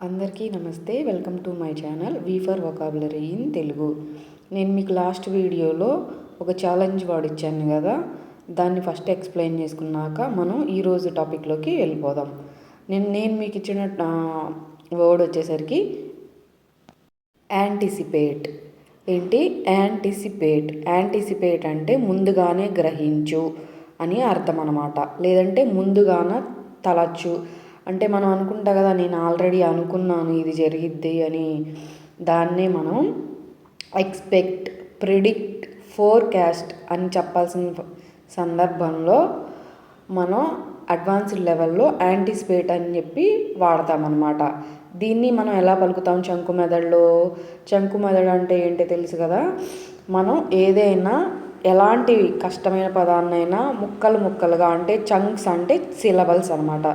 అందరికీ నమస్తే. Welcome to my channel V for vocabulary in Telugu. నేను మీకు లాస్ట్ వీడియోలో ఒక ఛాలెంజ్ వర్డ్ ఇచ్చాను కదా, దాన్ని ఫస్ట్ ఎక్స్ప్లెయిన్ చేసుకున్నాక మనం ఈరోజు టాపిక్లోకి వెళ్ళిపోదాం. నేను మీకు ఇచ్చిన వర్డ్ వచ్చేసరికి యాంటిసిపేట్. ఏంటి యాంటిసిపేట్? యాంటిసిపేట్ అంటే ముందుగానే గ్రహించు అని అర్థం అన్నమాట. లేదంటే ముందుగానే తలచు అంటే మనం అనుకుంటా కదా, నేను ఆల్రెడీ అనుకున్నాను ఇది జరిగిద్ది అని. దాన్నే మనం ఎక్స్పెక్ట్, ప్రిడిక్ట్, ఫోర్కాస్ట్ అని చెప్పాల్సిన సందర్భంలో మనం అడ్వాన్స్డ్ లెవెల్లో యాంటిసిపేట్ అని చెప్పి వాడతామన్నమాట. దీన్ని మనం ఎలా పలుకుతాం? చంకు మెదడులో. చంకు మెదడు అంటే ఏంటో తెలుసు కదా. మనం ఏదైనా ఎలాంటి కష్టమైన పదాన్నైనా ముక్కలుగా అంటే చంక్స్ అంటే సిలబల్స్ అనమాట,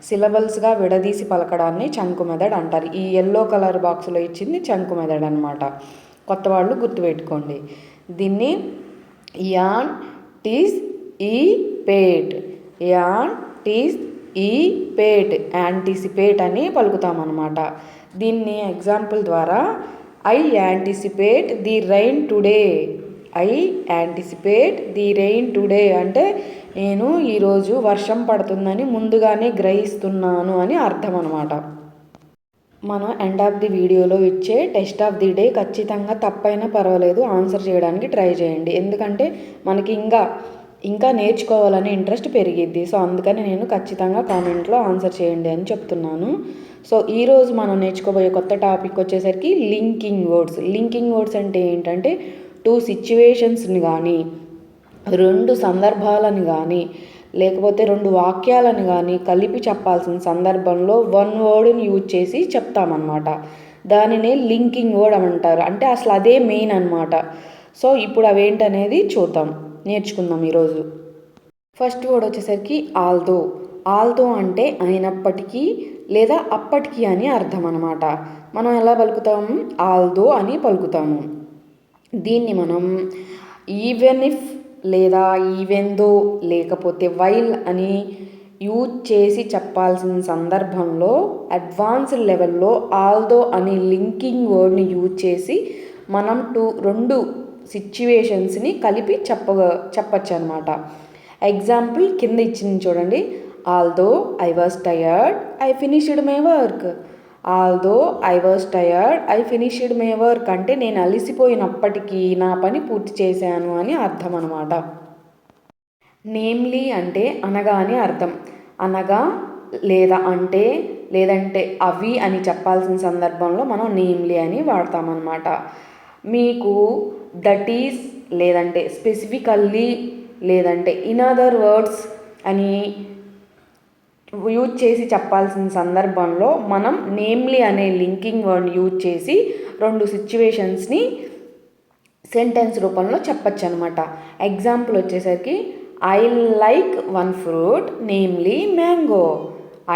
సిలబల్స్గా విడదీసి పలకడాన్ని చంకు మెదడు అంటారు. ఈ ఎల్లో కలర్ బాక్స్లో ఇచ్చింది చంకు మెదడు అనమాట. కొత్త వాళ్ళు గుర్తుపెట్టుకోండి. దీన్ని యాన్ టీస్ ఈ పేట్, యాన్ టీస్ ఈ పేట్, యాంటిసిపేట్ అని పలుకుతామన్నమాట. దీన్ని ఎగ్జాంపుల్ ద్వారా I anticipate the rain today. I anticipate the rain today అంటే నేను ఈరోజు వర్షం పడుతుందని ముందుగానే గ్రహిస్తున్నాను అని అర్థం అనమాట. మనం ఎండ్ ఆఫ్ ది వీడియోలో ఇచ్చే టెస్ట్ ఆఫ్ ది డే ఖచ్చితంగా తప్పైనా పర్వాలేదు ఆన్సర్ చేయడానికి ట్రై చేయండి. ఎందుకంటే మనకి ఇంకా నేర్చుకోవాలని ఇంట్రెస్ట్ పెరిగిద్ది. సో అందుకని నేను ఖచ్చితంగా కామెంట్లో ఆన్సర్ చేయండి అని చెప్తున్నాను. సో ఈరోజు మనం నేర్చుకోబోయే కొత్త టాపిక్ వచ్చేసరికి లింకింగ్ వర్డ్స్. లింకింగ్ వర్డ్స్ అంటే ఏంటంటే 2 సిచ్యువేషన్స్ని కానీ, 2 సందర్భాలను కానీ, లేకపోతే 2 వాక్యాలను కానీ కలిపి చెప్పాల్సిన సందర్భంలో 1 వర్డ్ని యూజ్ చేసి చెప్తామన్నమాట. దానినే లింకింగ్ వర్డ్ అంటారు. అంటే అసలు అదే మెయిన్ అనమాట. సో ఇప్పుడు అవేంటనేది నేర్చుకుందాం ఈరోజు. ఫస్ట్ వర్డ్ వచ్చేసరికి ఆల్దో. ఆల్దో అంటే అయినప్పటికీ లేదా అప్పటికీ అని అర్థం అనమాట. మనం ఎలా పలుకుతాము? ఆల్దో అని పలుకుతాము. దీన్ని మనం ఈవెన్ ఇఫ్ లేదా ఈవెన్ దో లేకపోతే వైల్ అని యూజ్ చేసి చెప్పాల్సిన సందర్భంలో అడ్వాన్స్డ్ లెవెల్లో ఆల్దో అని లింకింగ్ వర్డ్ని యూజ్ చేసి మనం 2 సిచ్యువేషన్స్ని కలిపి చెప్పచ్చు అనమాట. ఎగ్జాంపుల్ కింద ఇచ్చింది చూడండి. Although I was tired I finished my work. Although I was tired I finished my work అంటే నేను అలసిపోయినప్పటికీ నా పని పూర్తి చేశాను అని అర్థం అనమాట. నేమ్లీ అంటే అనగా అని అర్థం. అనగా లేదా అంటే లేదంటే అవి అని చెప్పాల్సిన సందర్భంలో మనం నేమ్లీ అని వాడతామన్నమాట. మీకు దట్ ఈస్ లేదంటే స్పెసిఫికల్లీ లేదంటే ఇన్ అదర్ వర్డ్స్ అని యూజ్ చేసి చెప్పాల్సిన సందర్భంలో మనం నేమ్లీ అనే లింకింగ్ వర్డ్ని యూజ్ చేసి 2 సిచ్యువేషన్స్ని సెంటెన్స్ రూపంలో చెప్పచ్చు అనమాట. ఎగ్జాంపుల్ వచ్చేసరికి I like 1 fruit namely mango.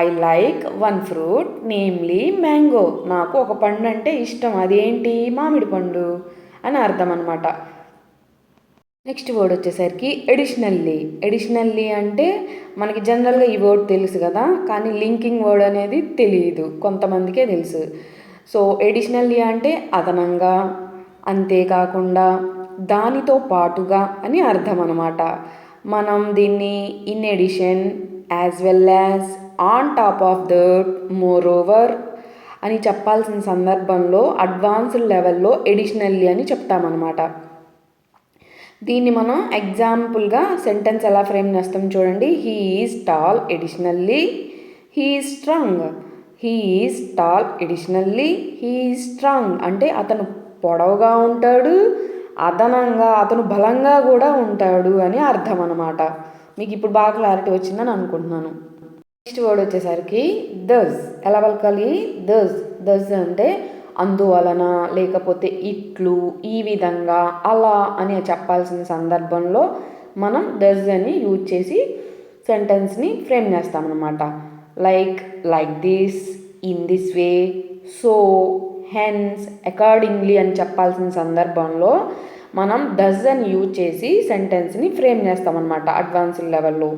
I like 1 fruit namely mango. నాకు ఒక పండు అంటే ఇష్టం, అదేంటి? మామిడి పండు అని అర్థం అనమాట. నెక్స్ట్ వర్డ్ వచ్చేసరికి ఎడిషనల్లీ. ఎడిషనల్లీ అంటే మనకి జనరల్గా ఈ వర్డ్ తెలుసు కదా, కానీ లింకింగ్ వర్డ్ అనేది తెలియదు, కొంతమందికే తెలుసు. సో ఎడిషనల్లీ అంటే అదనంగా, అంతేకాకుండా, దానితో పాటుగా అని అర్థం అనమాట. మనం దీన్ని in addition, as well as, on top of that, more over అని చెప్పాల్సిన సందర్భంలో అడ్వాన్స్డ్ లెవెల్లో ఎడిషనల్లీ అని చెప్తామన్నమాట. దీన్ని మనం ఎగ్జాంపుల్గా సెంటెన్స్ ఎలా ఫ్రేమ్ చేస్తాం చూడండి. He is tall additionally he is strong. He is tall additionally he is strong అంటే అతను పొడవుగా ఉంటాడు, అదనంగా అతను బలంగా కూడా ఉంటాడు అని అర్థం అనమాట. మీకు ఇప్పుడు బాగా క్లారిటీ వచ్చిందని అనుకుంటున్నాను. నెక్స్ట్ వర్డ్ వచ్చేసరికి దస్. ఎలా పలకాలి? దస్ అంటే అందువలన, లేకపోతే ఇట్లు, ఈ విధంగా, అలా అని చెప్పాల్సిన సందర్భంలో మనం దస్ అని యూజ్ చేసి సెంటెన్స్ని ఫ్రేమ్ చేస్తామన్నమాట. Like this, in this way, so, hence, accordingly అని చెప్పాల్సిన సందర్భంలో మనం డస్ అని యూజ్ చేసి సెంటెన్స్ని ఫ్రేమ్ చేస్తామన్నమాట అడ్వాన్స్డ్ లెవెల్లో.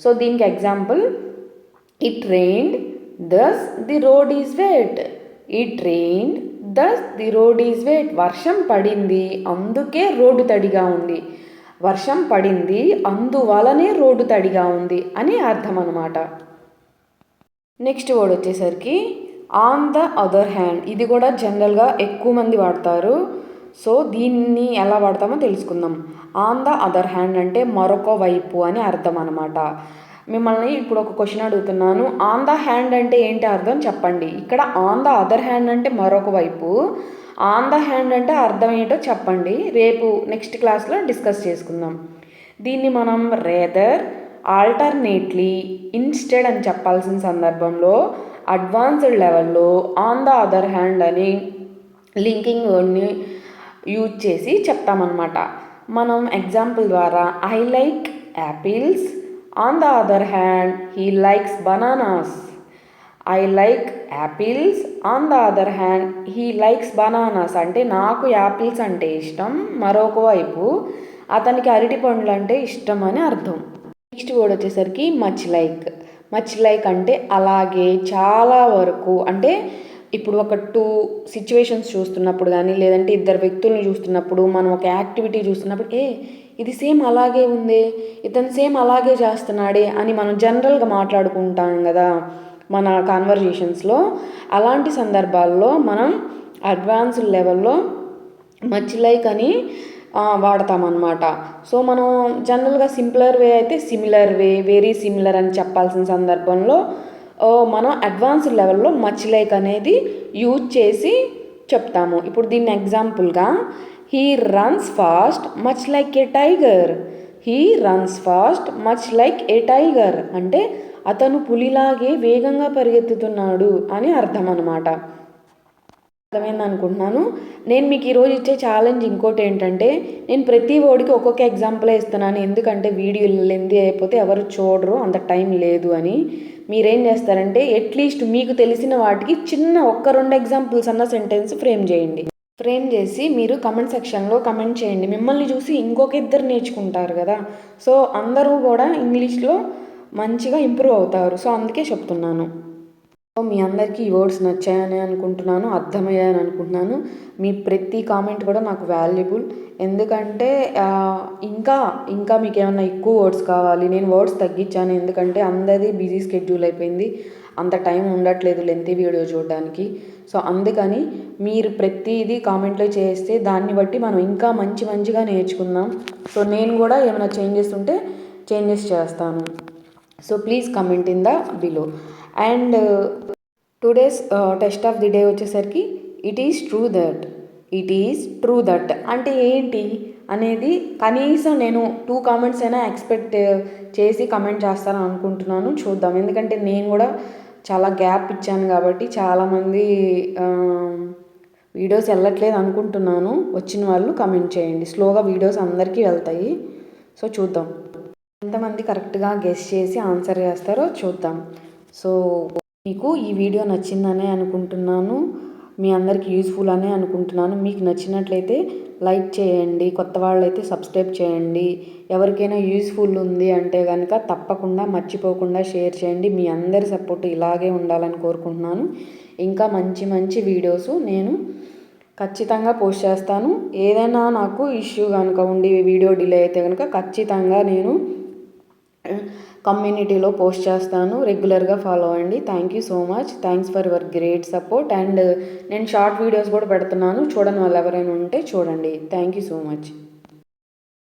సో దీనికి example it rained thus the road is wet. It rained thus the road is wet. వర్షం పడింది అందుకే రోడ్డు తడిగా ఉంది. వర్షం పడింది అందువలనే రోడ్డు తడిగా ఉంది అని అర్థం అనమాట. నెక్స్ట్ వర్డ్ వచ్చేసరికి ఆన్ ద అదర్ హ్యాండ్. ఇది కూడా జనరల్గా ఎక్కువ మంది వాడతారు. సో దీన్ని ఎలా వాడతామో తెలుసుకుందాం. ఆన్ ద అదర్ హ్యాండ్ అంటే మరొక వైపు అని అర్థం అనమాట. మిమ్మల్ని ఇప్పుడు ఒక క్వశ్చన్ అడుగుతున్నాను. ఆన్ ద హ్యాండ్ అంటే ఏంటి అర్థం చెప్పండి. ఇక్కడ ఆన్ ద అదర్ హ్యాండ్ అంటే మరొక వైపు, ఆన్ ద హ్యాండ్ అంటే అర్థం ఏంటో చెప్పండి. రేపు నెక్స్ట్ క్లాస్లో డిస్కస్ చేసుకుందాం. దీన్ని మనం రేదర్, ఆల్టర్నేట్లీ, ఇన్స్టెడ్ అని చెప్పాల్సిన సందర్భంలో అడ్వాన్స్డ్ లెవెల్లో ఆన్ ద అదర్ హ్యాండ్ అని లింకింగ్ వర్డ్ని యూజ్ చేసి చెప్తామన్నమాట. మనం ఎగ్జాంపుల్ ద్వారా I like apples, on the other hand he likes bananas. I like apples, on the other hand he likes bananas అంటే నాకు యాపిల్స్ అంటే ఇష్టం, మరొక వైపు అతనికి అరటి పండ్లు అంటే ఇష్టం అని అర్థం. నెక్స్ట్ వర్డ్ వచ్చేసరికి మచ్ లైక్. మచ్ లైక్ అంటే అలాగే, చాలా వరకు. అంటే ఇప్పుడు ఒక 2 సిచ్యువేషన్స్ చూస్తున్నప్పుడు కానీ, లేదంటే ఇద్దరు వ్యక్తులను చూస్తున్నప్పుడు, మనం ఒక యాక్టివిటీ చూస్తున్నప్పుడు ఇది సేమ్ అలాగే ఉంది, ఇతను సేమ్ అలాగే చేస్తున్నాడే అని మనం జనరల్గా మాట్లాడుకుంటాం కదా మన కాన్వర్జేషన్స్లో. అలాంటి సందర్భాల్లో మనం అడ్వాన్స్డ్ లెవెల్లో మచ్ లైక్ అని వాడతామన్నమాట. సో మనం జనరల్గా సింపులర్ వే అయితే సిమిలర్ వే, వెరీ సిమిలర్ అని చెప్పాల్సిన సందర్భంలో మనం అడ్వాన్స్డ్ లెవెల్లో మచ్ లైక్ అనేది యూజ్ చేసి చెప్తాము. ఇప్పుడు దీన్ని ఎగ్జాంపుల్గా he runs fast much like A tiger. He runs fast much like A tiger అంటే అతను పులిలాగే వేగంగా పరిగెత్తుతున్నాడు అని అర్థం అన్నమాట. అర్థమైంది అనుకుంటున్నాను. నేను మీకు ఈరోజు ఇచ్చే ఛాలెంజ్ ఇంకోటి ఏంటంటే, నేను ప్రతి వర్డ్కి ఒక్కొక్క ఎగ్జాంపులే ఇస్తున్నాను. ఎందుకంటే వీడియో లెంతీ అయిపోతే ఎవరు చూడరు, అంత టైం లేదు అని. మీరేం చేస్తారంటే అట్లీస్ట్ మీకు తెలిసిన వాటికి చిన్న 1-2 ఎగ్జాంపుల్స్ అన్న సెంటెన్స్ ఫ్రేమ్ చేయండి. ఫ్రేమ్ చేసి మీరు కమెంట్ సెక్షన్లో కమెంట్ చేయండి. మిమ్మల్ని చూసి ఇంకొక ఇద్దరు నేర్చుకుంటారు కదా. సో అందరూ కూడా ఇంగ్లీష్లో మంచిగా ఇంప్రూవ్ అవుతారు. సో అందుకే చెప్తున్నాను. సో మీ అందరికీ ఈ వర్డ్స్ నచ్చాయని అనుకుంటున్నాను, అర్థమయ్యాయని అనుకుంటున్నాను. మీ ప్రతి కామెంట్ కూడా నాకు వాల్యుబుల్. ఎందుకంటే ఇంకా మీకు ఏమన్నా ఎక్కువ వర్డ్స్ కావాలి, నేను వర్డ్స్ తగ్గించాను. ఎందుకంటే అందరిది బిజీ స్కెడ్యూల్ అయిపోయింది, అంత టైం ఉండట్లేదు లెంతీ వీడియో చూడడానికి. సో అందుకని మీరు ప్రతిదీ కామెంట్లో చేస్తే దాన్ని బట్టి మనం ఇంకా మంచిగా నేర్చుకుందాం. సో నేను కూడా ఏమైనా చేంజెస్ ఉంటే చేంజెస్ చేస్తాను. So please comment in the below. And today's test of the day వచ్చేసరికి ఇట్ ఈస్ ట్రూ దట్ అంటే ఏంటి అనేది కనీసం నేను 2 కామెంట్స్ అయినా ఎక్స్పెక్ట్ చేసి కమెంట్ చేస్తానని అనుకుంటున్నాను. చూద్దాం. ఎందుకంటే నేను కూడా చాలా గ్యాప్ ఇచ్చాను కాబట్టి చాలామంది వీడియోస్ వెళ్ళట్లేదు అనుకుంటున్నాను. వచ్చిన వాళ్ళు కమెంట్ చేయండి. స్లోగా వీడియోస్ అందరికీ వెళ్తాయి. సో చూద్దాం ఎంతమంది కరెక్ట్గా గెస్ చేసి ఆన్సర్ చేస్తారో చూద్దాం. సో మీకు ఈ వీడియో నచ్చిందనే అనుకుంటున్నాను, మీ అందరికీ యూస్ఫుల్ అనే అనుకుంటున్నాను. మీకు నచ్చినట్లయితే లైక్ చేయండి, కొత్త వాళ్ళైతే సబ్స్క్రైబ్ చేయండి. ఎవరికైనా యూస్ఫుల్ ఉంది అంటే కనుక తప్పకుండా మర్చిపోకుండా షేర్ చేయండి. మీ అందరి సపోర్ట్ ఇలాగే ఉండాలని కోరుకుంటున్నాను. ఇంకా మంచి వీడియోస్ నేను ఖచ్చితంగా పోస్ట్ చేస్తాను. ఏదైనా నాకు ఇష్యూ కనుక ఉండి వీడియో డిలే అయితే కనుక ఖచ్చితంగా నేను కమ్యూనిటీలో పోస్ట్ చేస్తాను. రెగ్యులర్గా ఫాలో అవ్వండి. Thank you so much. Thanks for your great support. And నేను షార్ట్ వీడియోస్ కూడా పెడుతున్నాను, చూడని వాళ్ళు ఎవరైనా ఉంటే చూడండి. Thank you so much.